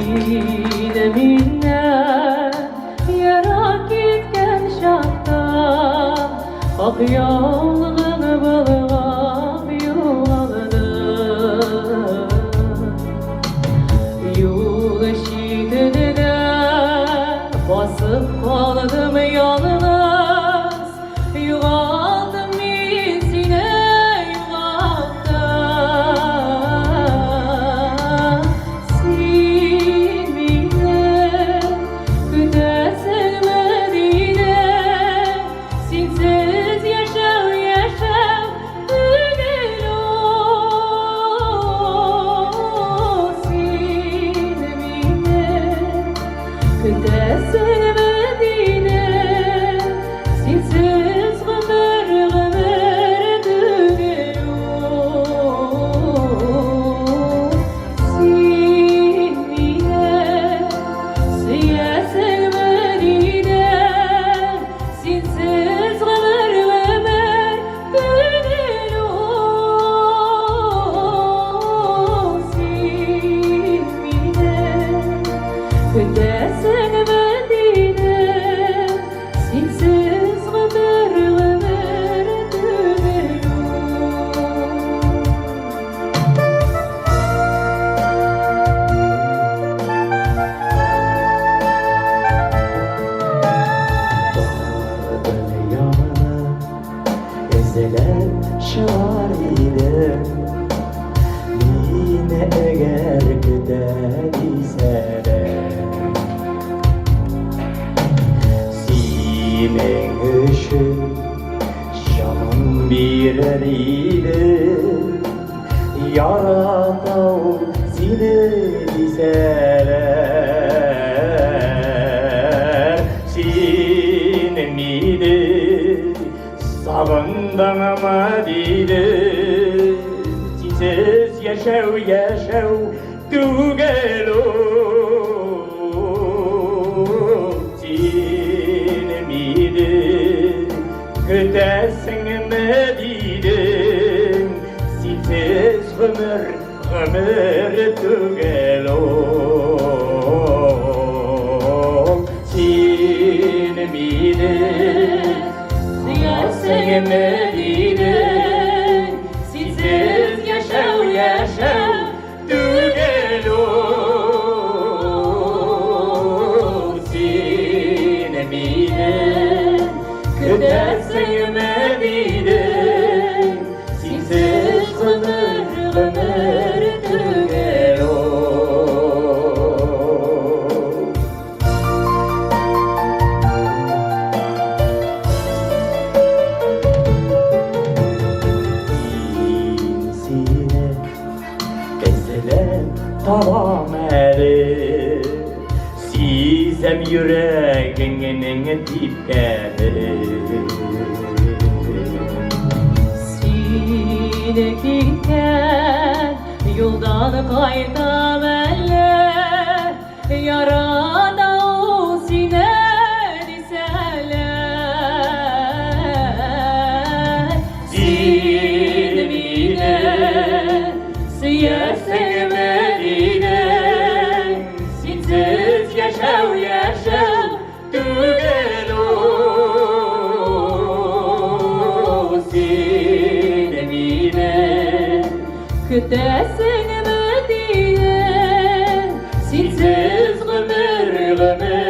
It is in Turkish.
Sinemine yarak gitken şakta ak yolunu bulgam yuvaldı Yol eşiğine basıp kaldım yalnız Yuvaldım izine yuvakta Silmine güdesin Medine Sinsiz yaşav yaşav Ügel o Silmine güdesin Medine Sinsiz ömür ömür düğün Silmine siyesin Medine Sinsiz ömür ömür düğün Silmine güdesin Medine Sinsiz ömür ömür düğün Vardım yanına ezeler şairim Yine eğer gider iseler Senin ışık canım bir eliyle Yarata seni dizeler Senin miydi savundan Medine Sensiz yaşav yaşav tugelo Senin miydi güdesin Medine Sensiz ömür ömür tugelo Senin miydi Siyasen Medine Sinsiz yaşav yaşav tugelo Senin miydi güdesin Medine Sensiz ömür ömür tugelo Sinsine eseler tamam eri Sizem yüreğinin dipleri Sine gitken yoldan kayda eller Yarada o sine diseler Silmine siyesin Medine Sinsiz yaşav yaşav tugelo Silmine güdesin Medine Sinsiz ömür ömür